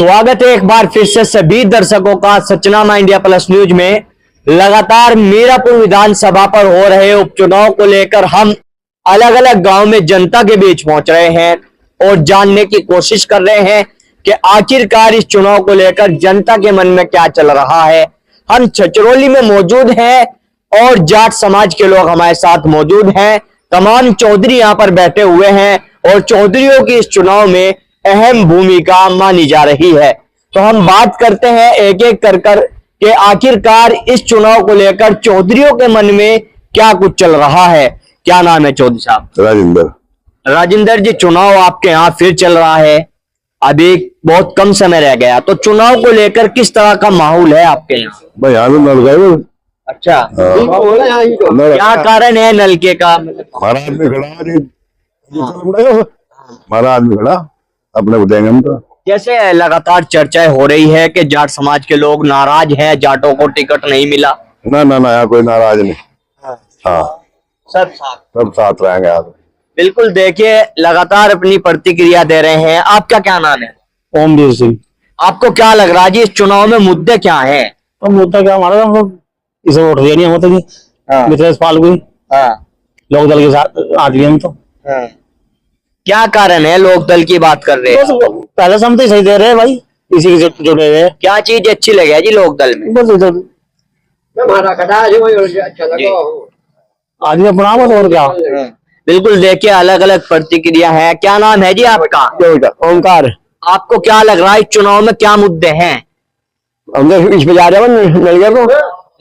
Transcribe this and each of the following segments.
स्वागत है एक बार फिर से सभी दर्शकों का सचनामा इंडिया प्लस न्यूज में। लगातार मीरापुर विधानसभा पर हो रहे उपचुनाव को लेकर हम अलग अलग गांव में जनता के बीच पहुंच रहे हैं और जानने की कोशिश कर रहे हैं कि आखिरकार इस चुनाव को लेकर जनता के मन में क्या चल रहा है। हम छछरौली में मौजूद हैं और जाट समाज के लोग हमारे साथ मौजूद हैं। तमाम चौधरी यहाँ पर बैठे हुए हैं और चौधरियों की इस चुनाव में अहम भूमिका मानी जा रही है। तो हम बात करते हैं एक एक कर कि आखिरकार इस चुनाव को लेकर चौधरियों के मन में क्या कुछ चल रहा है। क्या नाम है चौधरी साहब? राजेंद्र जी, चुनाव आपके यहाँ फिर चल रहा है, अभी बहुत कम समय रह गया, तो चुनाव को लेकर किस तरह का माहौल है आपके यहाँ? भाई यहाँ नल। अच्छा, क्या कारण है नलके का? हमारा आदमी खड़ा, हमारा आदमी खड़ा, अपने को देंगे हम तो। जैसे लगातार चर्चाएं हो रही है कि जाट समाज के लोग नाराज हैं, जाटों को टिकट नहीं मिला। ना ना ना, यहाँ कोई नाराज नहीं। हाँ, सब साथ रहेंगे यहाँ। बिल्कुल, देखिए लगातार अपनी प्रतिक्रिया दे रहे हैं। आपका क्या नाम है? ओमवीर सिंह। आपको क्या लग रहा है जी, इस चुनाव में मुद्दे क्या है? तो मुद्दा क्या हमारा, हम लोग इसे वोट दिया नहीं हम तो मिथिलेश पाल को लोक दल के साथ आदमी हम तो। क्या कारण है लोक दल की बात कर रहे हैं? पहले से हम तो सही दे रहे हैं भाई, इसी से जुड़े हुए हैं। क्या चीज अच्छी लगे जी लोक दल में? बस इधर आदमी अपना मत और क्या। बिल्कुल, देखिए अलग अलग प्रतिक्रिया है। क्या नाम है जी आपका? ओमकार। आपको क्या लग रहा है इस चुनाव में क्या मुद्दे हैं? हम तो इस पे जा रहे हैं नलके को।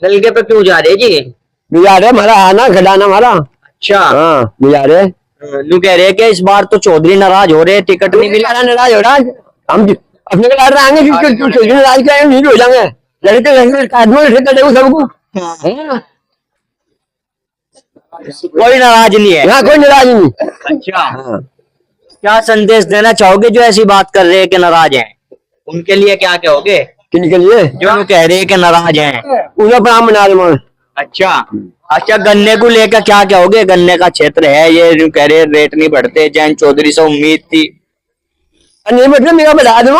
नलके पे क्यों जा रहे जी? जा रहे हमारा आना खडाना हमारा। अच्छा, हाँ जा रहे हैं। न्यू कह रहे हैं कि इस बार तो चौधरी नाराज हो रहे हैं, टिकट नहीं मिला। नाराज हो रहा है, हम अपने को लड़ रहे हैं, नाराज करेंगे नहीं हो जाएंगे। लड़के सबको कोई नाराज नहीं है यहाँ, कोई नाराज नहीं। अच्छा, क्या संदेश देना चाहोगे जो ऐसी बात कर रहे हैं कि नाराज हैं? उनके लिए क्या कहोगे? किनके लिए? जो कह रहे हैं कि नाराज हैं, उन्हें अपना बना दो। अच्छा, गन्ने को लेकर क्या कहोगे? गन्ने का क्षेत्र है ये, जो कह रहे रेट नहीं बढ़ते, जैन चौधरी से उम्मीद थी। नहीं मतलब मेरा बढ़ा दो।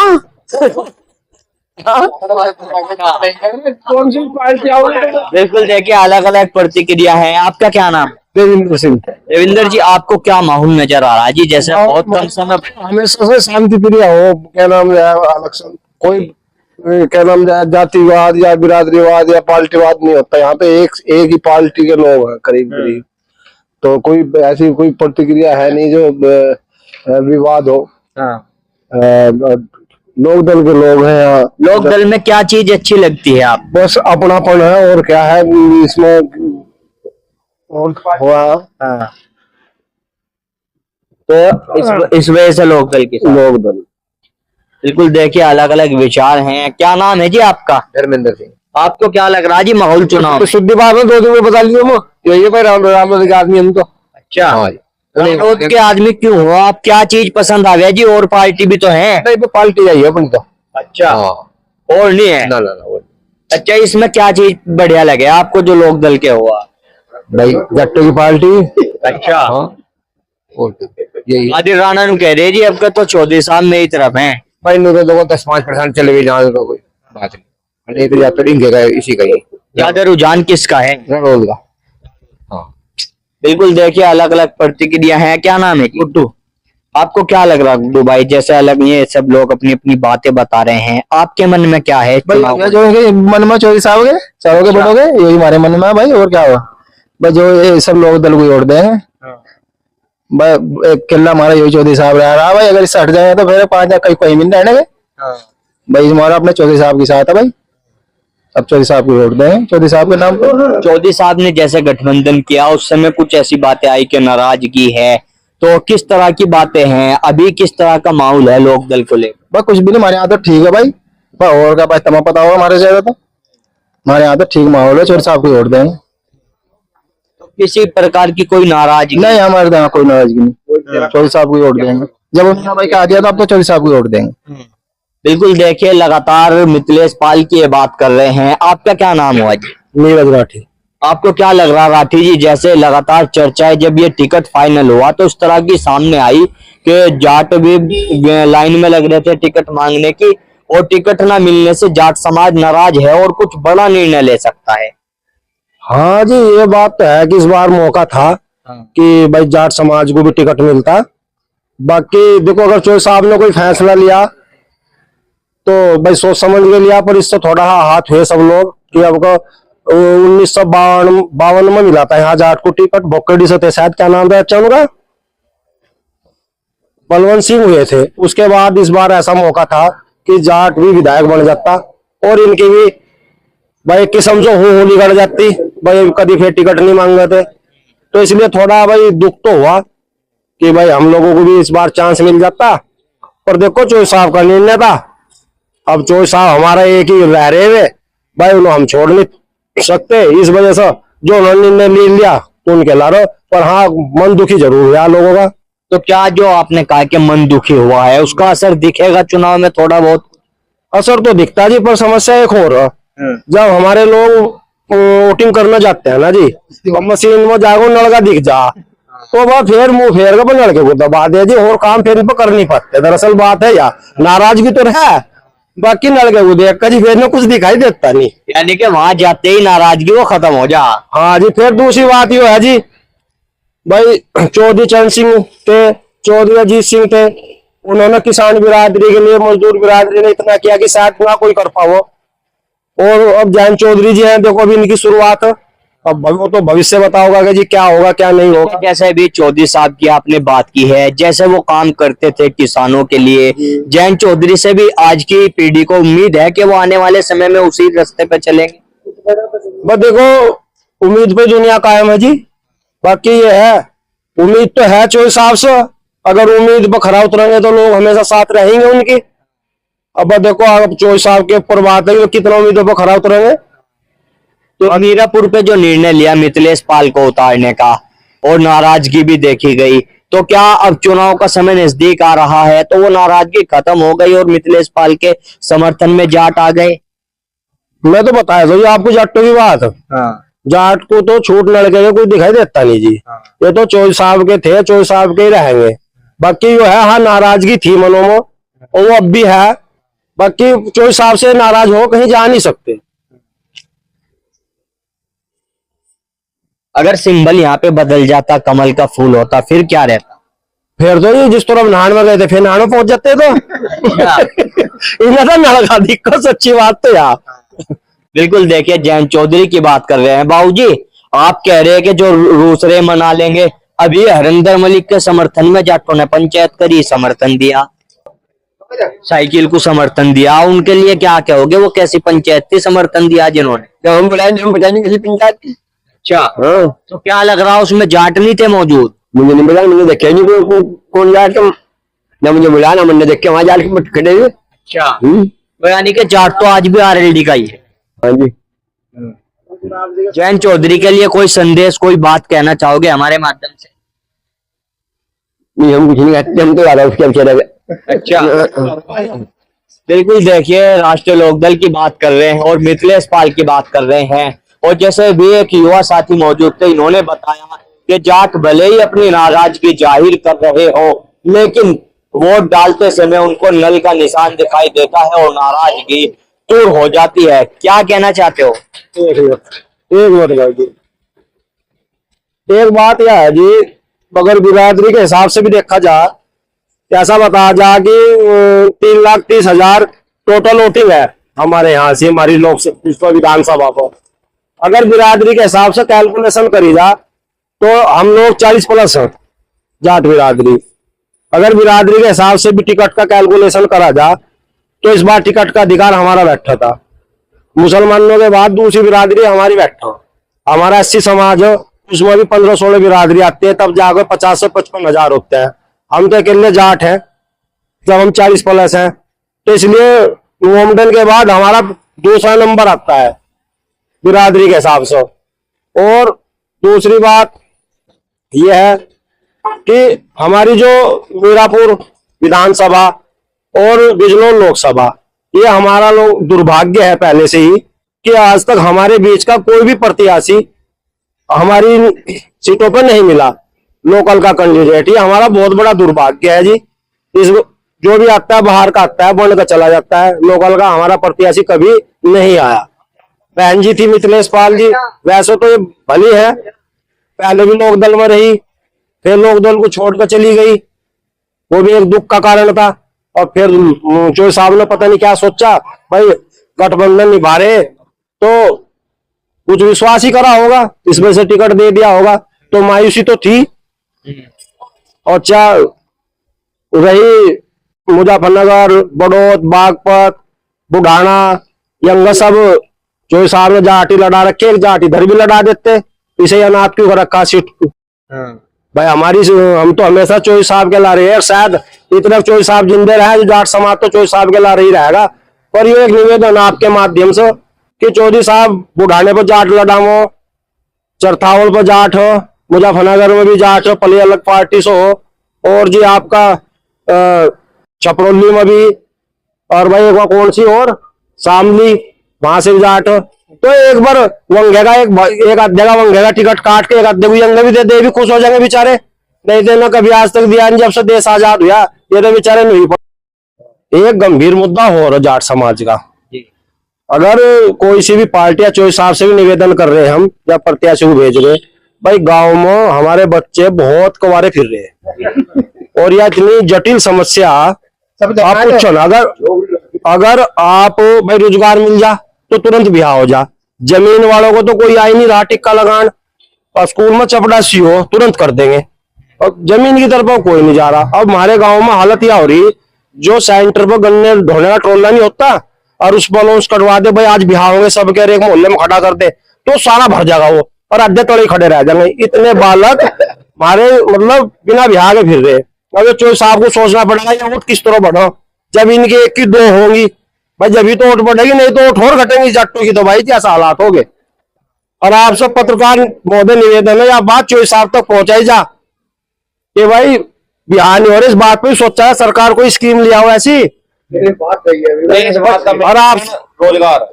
बिल्कुल, देखिए अलग अलग प्रतिक्रिया है। आपका क्या नाम? देवेंद्र सिंह। देवेंद्र जी, आपको क्या माहौल नजर आ रहा है जी? जैसे बहुत कम समय हमेशा से शांति प्रिय हो, क्या नाम है इलेक्शन, कोई क्या नाम जातिवाद या बिरादरीवाद या पार्टीवाद नहीं होता। यहाँ पे एक ही पार्टी के लोग हैं करीब करीब, तो कोई ऐसी कोई प्रतिक्रिया है नहीं जो विवाद हो। लोक दल के लोग हैं यहाँ। लोक दल में क्या चीज अच्छी लगती है आप? बस अपनापन है और क्या है इसमें हुआ। तो इस वजह से लोक दल की लोक दल। बिल्कुल, देखिए अलग अलग विचार हैं। क्या नाम है जी आपका? धर्मेंद्र सिंह। आपको क्या लग रहा है जी माहौल चुनाव? तो शुद्ध बात में 2 दिन में बता लीजिए, यही है भाई रामलोद के आदमी हम तो। अच्छा, रामलोद के आदमी क्यों हो आप? क्या चीज पसंद आ गया जी? और पार्टी भी तो है। नहीं, पार्टी आई है अपनी तो। अच्छा, और नहीं है? ना। अच्छा, इसमें क्या चीज बढ़िया लगे आपको जो लोक दल के हुआ? भाई जट्टो की पार्टी। अच्छा, यही आदिल राणा नु कह रहे जी अब तो चौधरी साहब मेरी तरफ हैं। भाई नो तो 10-5% चले गए जहाँ तो कोई बात नहीं, तो ज्यादा इनके इसी का ही ज्यादा रुझान किसका है? राहुल का। हाँ, बिल्कुल, देखिए अलग अलग प्रतिक्रिया है। क्या नाम है? गुड्डू। आपको क्या लग रहा है गुड्डू भाई? जैसे अलग ये सब लोग अपनी अपनी बातें बता रहे हैं, आपके मन में क्या है? जो मन में चौधरी साहब के चलोगे बढ़ोगे, यही हमारे मन में है भाई। और क्या हुआ भाई, जो ये सब लोग दल को जोड़ देंगे भाई। एक किला हमारा यही चौधरी साहब रहा भाई। अगर इससे हट जाए तो फिर 5 कहीं मिल रहने भाई। हमारा अपने चौधरी साहब के साथ है भाई। अब चौधरी साहब को वोट देंगे, चौधरी साहब के नाम पर। चौधरी साहब ने जैसे गठबंधन किया उस समय कुछ ऐसी बातें आई कि नाराजगी है, तो किस तरह की बातें हैं? अभी किस तरह का माहौल है लोक दल को लेकर? बस कुछ भी नहीं, हमारे यहाँ तो ठीक है भाई। और क्या भाई, तुम्हें पता होगा हमारे से तो हमारे यहाँ तो ठीक माहौल है। चौधरी साहब को वोट देंगे, किसी प्रकार की कोई नाराजगी नहीं। हमारे यहाँ कोई नाराजगी नहीं, चौधरी साहब को वोट देंगे। जब उन्होंने भाई कहा दिया तो अब तो चौधरी साहब को वोट देंगे। बिल्कुल, देखिए लगातार मिथिलेश पाल की ये बात कर रहे हैं। आपका क्या नाम हुआ जी? नीरज राठी। आपको क्या लग रहा राठी जी, जैसे लगातार चर्चाएं, जब ये टिकट फाइनल हुआ तो इस तरह की सामने आई कि जाट भी लाइन में लग रहे थे टिकट मांगने की और टिकट न मिलने से जाट समाज नाराज है और कुछ बड़ा निर्णय ले सकता है। हाँ जी, ये बात तो है कि इस बार मौका था कि भाई जाट समाज को भी टिकट मिलता। बाकी देखो, अगर चोई साहब ने कोई फैसला लिया तो भाई सोच समझ के लिया, पर इससे थोड़ा हाथ हुए सब लोग कि आपको 1952 में मिला था यहाँ जाट को टिकट, भोकड़ी से थे शायद, क्या नाम था अच्छा उनका, बलवंत सिंह हुए थे। उसके बाद इस बार ऐसा मौका था कि जाट भी विधायक बन जाता और इनकी भी भाई किस्म से हो निकल जाती, भाई कभी फिर टिकट नहीं मांग रहे थे। तो इसलिए थोड़ा भाई दुख तो हुआ कि भाई हम लोगों को भी इस बार चांस मिल जाता। पर देखो चोई साहब का निर्णय था, अब चोई साहब हमारा एक ही रह रहे हुए भाई, उन्हें हम छोड़ नहीं सकते। इस वजह से जो उन्होंने निर्णय ले लिया तो उनके ला रहे, पर हाँ मन दुखी जरूर हुआ लोगों का। तो क्या जो आपने कहा कि मन दुखी हुआ है उसका असर दिखेगा चुनाव में थोड़ा बहुत? असर तो दिखता जी, पर समस्या एक और है। जब हमारे लोग वोटिंग करना जाते हैं ना जी, तो मशीन में जागो नलका दिख जा तो वह फिर मुंह फेर के लड़के को दबा दे जी, और काम फिर इन पर कर नहीं पाते। दरअसल बात है या नाराजगी तो है, बाकी लड़के को देख कर जी फिर कुछ दिखाई देता नहीं, यानी कि वहां जाते ही नाराजगी वो खत्म हो जा। हाँ जी। फिर दूसरी बात ये है जी, भाई चौधरी चरण सिंह थे, चौधरी अजीत सिंह थे, उन्होंने किसान बिरादरी के लिए, मजदूर बिरादरी ने इतना किया कि शायद ना कोई कर पाओ। और अब जैन चौधरी जी हैं, देखो अभी इनकी शुरुआत है, अब वो तो भविष्य बताओगा कि जी क्या होगा क्या नहीं होगा। जैसे अभी चौधरी साहब की आपने बात की है, जैसे वो काम करते थे किसानों के लिए, जैन चौधरी से भी आज की पीढ़ी को उम्मीद है कि वो आने वाले समय में उसी रास्ते पे चलेंगे। बस देखो, उम्मीद पे दुनिया कायम है जी। बाकी ये है, उम्मीद तो है चोई साहब से, अगर उम्मीद पर खरा उतरेंगे तो लोग हमेशा साथ रहेंगे उनकी। अब देखो, अब चोई साहब के ऊपर बात है कि कितना उम्मीदों पर खरा उतरेंगे। तो मीरापुर पे जो निर्णय लिया मिथिलेश पाल को उतारने का और नाराजगी भी देखी गई, तो क्या अब चुनाव का समय नजदीक आ रहा है तो वो नाराजगी खत्म हो गई और मिथिलेश पाल के समर्थन में जाट आ गए? मैं तो बताया था ये आपको जाटों की बात। जाट को तो छूट लड़के के कोई दिखाई देता नहीं जी। ये तो चोई साहब के थे, चोई साहब के ही रहेंगे। बाकी जो है, हाँ नाराजगी थी मनों में और वो अब भी है। बाकी चोई साहब से नाराज हो कहीं जा नहीं सकते। अगर सिंबल यहाँ पे बदल जाता, कमल का फूल होता, फिर क्या रहता? फिर तो ये जिस तरफ नान में गए थे फिर नान में पहुंच जाते तो इन्हें तो नड़का दिक्कत, सच्ची बात तो यार। बिल्कुल, देखिए जैन चौधरी की बात कर रहे हैं। बाबूजी, आप कह रहे हैं कि जो रूसरे मना लेंगे, अभी हरिंदर मलिक के समर्थन में जाटों ने पंचायत करी, समर्थन दिया, साइकिल को समर्थन दिया, उनके लिए क्या कहोगे? वो कैसी पंचायत थी, समर्थन दिया जिन्होंने? जब हम बताएंगे किसी पंचायत की। अच्छा, तो क्या लग रहा उसमें जाट नहीं थे मौजूद? मुझे नहीं बुलाया, मुझे देखे नहीं कौन जाट, ना मुझे बुलाया ना मैंने देखे वहां जाट के खड़े हुए। अच्छा, यानी कि जाट तो आज भी आरएलडी का ही है। हाँ जी। जैन चौधरी के लिए कोई संदेश, कोई बात कहना चाहोगे हमारे माध्यम से? नहीं, हम कुछ नहीं कहते, हम तो ज्यादा उसके बेचारे। अच्छा, बिल्कुल, देखिए राष्ट्रीय लोकदल की बात कर रहे हैं और मिथिलेश पाल की बात कर रहे हैं। और जैसे भी एक युवा साथी मौजूद थे, इन्होंने बताया कि जाट भले ही अपनी नाराजगी जाहिर कर रहे हो, लेकिन वोट डालते समय उनको नल का निशान दिखाई देता है और नाराजगी दूर हो जाती है। क्या कहना चाहते हो? एक बात यह है जी, अगर बिरादरी के हिसाब से भी देखा जाए, ऐसा बताया जा कि 3,30,000 टोटल वोटिंग है हमारे यहाँ से, हमारी लोकसभा विधानसभा पर। अगर बिरादरी के हिसाब से कैलकुलेशन करी जा तो हम लोग 40+ हैं जाट बिरादरी। अगर बिरादरी के हिसाब से भी टिकट का कैलकुलेशन करा जा तो इस बार टिकट का अधिकार हमारा बैठा था। मुसलमानों के बाद दूसरी बिरादरी हमारी बैठा। हमारा 80 समाज है, उसमें भी 15-16 बिरादरी आती है, तब जाकर 50 से 55 हजार होते हैं। हम तो अकेले जाट हैं, जब हम 40+ हैं, तो इसलिए मोमडन के बाद हमारा दूसरा नंबर आता है बिरादरी के हिसाब से। और दूसरी बात यह है कि हमारी जो मीरापुर विधानसभा और बिजनौर लोकसभा, ये हमारा लोग दुर्भाग्य है पहले से ही कि आज तक हमारे बीच का कोई भी प्रत्याशी हमारी सीटों पर नहीं मिला, लोकल का कैंडिडेट। ये हमारा बहुत बड़ा दुर्भाग्य है जी। जो भी आता है बाहर का आता है, बन का चला जाता है। लोकल का हमारा प्रत्याशी कभी नहीं आया। बहन जी थी मिथिलेश पाल जी, वैसे तो ये भली है, पहले भी लोक दल में रही, फिर लोक दल को छोड़कर चली गई, वो भी एक दुख का कारण था। और फिर चोई साहब ने पता नहीं क्या सोचा, भाई गठबंधन निभा रहे तो कुछ विश्वास ही करा होगा, इस वजह से टिकट दे दिया होगा, तो मायूसी तो थी। और चाहे रही मुजफ्फरनगर, बड़ौद, बागपत, बुढ़ाना, यंगा, सब चोई साहब ने जाटी लड़ा रखे, एक जाट इधर भी लड़ा देते, इसे अनाथ क्यों कर रखा सीट को। भाई हम तो हमेशा चोई साहब के ला रहे हैं, शायद इतने चोई साहब जिंदे रहे, जो जाट समाज तो चोई साहब के ला रही रहेगा। पर ये एक निवेदन आपके माध्यम से कि चौधरी साहब बुढ़ाने पर जाट लड़ाओ, चरथावल पर जाट हो, मुजफ्फरनगर में भी जाट हो, पली अलग पार्टी से हो, और जी आपका छपरौली में भी, और भाई एक कौन सी और शामली, वहां से भी जाट हो। तो एक बार वंगेगा, एक आध जगह वंगेगा टिकट काट के, एक आध यंगे भी दे दे, भी खुश हो जाएंगे बेचारे। नहीं देना कभी आज तक दिया नहीं, जब से देश आजाद हुआ ये तो बेचारे नहीं पड़े। एक गंभीर मुद्दा हो रहा जाट समाज का। अगर कोई सी भी पार्टी या चोई साहब से भी निवेदन कर रहे हैं हम, या प्रत्याशी को भेज रहे, भाई गांव में हमारे बच्चे बहुत कुंवारे फिर रहे हैं, और यह इतनी जटिल समस्या आप पूछो ना। अगर आप भाई रोजगार मिल जा तो तुरंत ब्याह हो जा, जमीन वालों को तो कोई आ ही नहीं रहा टिक्का लगान, और स्कूल में चपड़ासी हो तुरंत कर देंगे, और जमीन की तरफ कोई नहीं जा रहा। अब हमारे गांव में हालत यह हो रही, जो सेंटर पर गन्ने ढोने का ट्रोला नहीं होता, और उस पर लॉन्च कटवा दे, भाई आज बिहार होंगे सब कह रहे, एक मोहल्ले में खड़ा कर दे, तो सारा भर जाएगा वो, और आधे तोड़े खड़े रह जाएंगे। इतने बालक हमारे मतलब बिना बिहार के फिर रहे। अब चोई साहब को सोचना पड़ेगा ये वोट किस तरह बढ़ो, जब इनकी एक की दो होंगी भाई, जब ही तो वोट बढ़ेगी, नहीं तो वोट और घटेंगी जट्टों की, तो भाई क्या हालात हो गए। और आप सब पत्रकार महोदय निवेदन है, या बात चोई साहब तक पहुंचाई जा कि भाई बिहार नहीं हो रही, इस बात पे सोचा है सरकार कोई स्कीम लिया हो ऐसी। और आप रोजगार,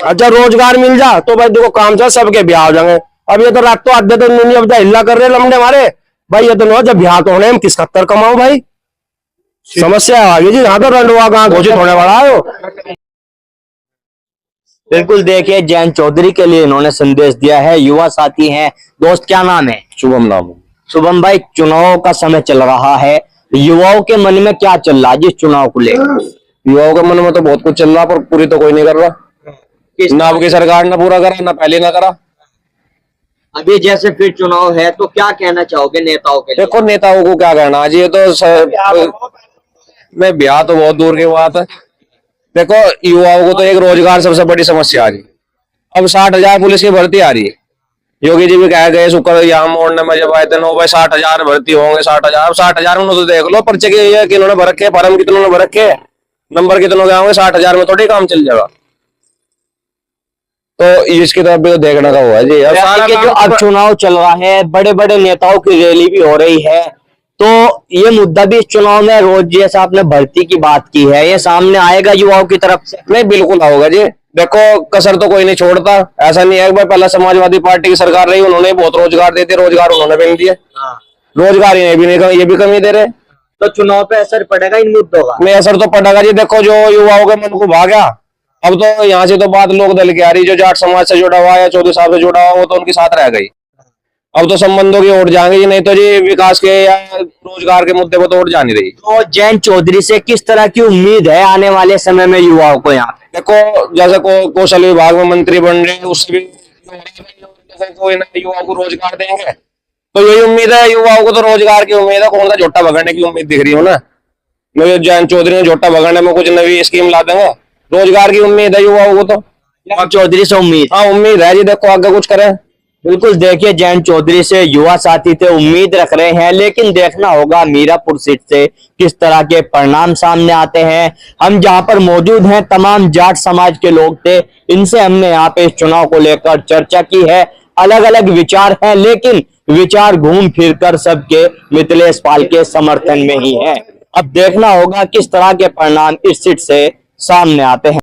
अच्छा रोजगार मिल जा तो भाई देखो काम चल, सबके ब्याह हो जाएंगे। अब ये तो रात तो आधे तो नहीं, अब हिल्ला कर रहे लमडे हमारे भाई, ये तो नहीं, जब ब्याह तो होने हम किस खतर कमाओ भाई, समस्या आ गई जी। यहाँ तो रंडवा कहाँ घोषित होने वाला है। बिल्कुल, देखिए जयंत चौधरी के लिए इन्होंने संदेश दिया है, युवा साथी हैं। दोस्त क्या नाम है? शुभम नाम। शुभम भाई, चुनाव का समय चल रहा है, युवाओं के मन में क्या चल रहा है जिस चुनाव को लेकर? युवाओं के मन में तो बहुत कुछ चल रहा, पर पूरी तो कोई नहीं कर रहा। ना आपकी सरकार ने पूरा करा, ना पहले ना करा। अभी जैसे फिर चुनाव है तो क्या कहना चाहोगे नेताओं के लिए? देखो नेताओं को क्या कहना आज, ये तो मैं ब्याह तो बहुत दूर की बात है। देखो युवाओं को तो एक रोजगार सबसे बड़ी समस्या आ रही। अब 60,000 पुलिस की भर्ती आ रही है, योगी जी भी कह गए शुक्र यहाँ मोड़ने में जब आए थे, नो भाई 60,000 भर्ती होंगे, 60,000। अब 60,000 में तो देख लो पर्चे के किन्होंने भर रखे, फॉर्म कितनों ने भर रखे, नंबर कितनों के होंगे, 60,000 में थोड़ी काम चल जाएगा। तो इसकी तरफ भी तो देखने का हुआ है जी। जो अब चुनाव चल रहा है, बड़े बड़े नेताओं की रैली भी हो रही है, तो ये मुद्दा भी इस चुनाव में रोज जैसा आपने भर्ती की बात की है, ये सामने आएगा युवाओं की तरफ से? नहीं, बिल्कुल होगा जी। देखो कसर तो कोई नहीं छोड़ता, ऐसा नहीं है। एक बार पहला समाजवादी पार्टी की सरकार रही, उन्होंने बहुत रोजगार देते, रोजगार उन्होंने भी नहीं दिए। रोजगार ये भी कमी दे रहे। तो चुनाव पे असर पड़ेगा इन मुद्दों का? नहीं, असर तो पड़ेगा जी। देखो जो युवाओं के मन को भा गया, अब तो यहाँ से तो बात लोक दल की आ रही, जो जाट समाज से जुड़ा हुआ या चौधरी साहब से जुड़ा हुआ वो तो उनके साथ रह गई। अब तो संबंधों की ओर जाएंगे, नहीं तो जी विकास के या रोजगार के मुद्दे पर तो ओर जा नहीं रही। तो जयंत चौधरी से किस तरह की उम्मीद है आने वाले समय में युवाओं को? यहाँ पे देखो जैसे कौशल विभाग में मंत्री बन रहे हैं, उससे भी कोई ना युवाओं को रोजगार देंगे, तो यही उम्मीद है युवाओं को। तो रोजगार की उम्मीद है, कौन सा झोटा भगाने की उम्मीद दिख रही हो ना। मैं जयंत चौधरी ने झोटा भगाने में कुछ नई स्कीम ला देंगे, रोजगार की उम्मीद है युवाओं को। तो चौधरी से उम्मीद? हाँ उम्मीद है जी, देखो आगे कुछ करें। बिल्कुल, देखिए जयंत चौधरी से युवा साथी थे, उम्मीद रख रहे हैं, लेकिन देखना होगा मीरापुर सीट से किस तरह के परिणाम सामने आते हैं। हम जहां पर मौजूद हैं, तमाम जाट समाज के लोग थे, इनसे हमने यहाँ पे इस चुनाव को लेकर चर्चा की है। अलग अलग विचार हैं, लेकिन विचार घूम फिर कर सबके मिथिलेश पाल के समर्थन में ही है। अब देखना होगा किस तरह के परिणाम इस सीट से सामने आते हैं।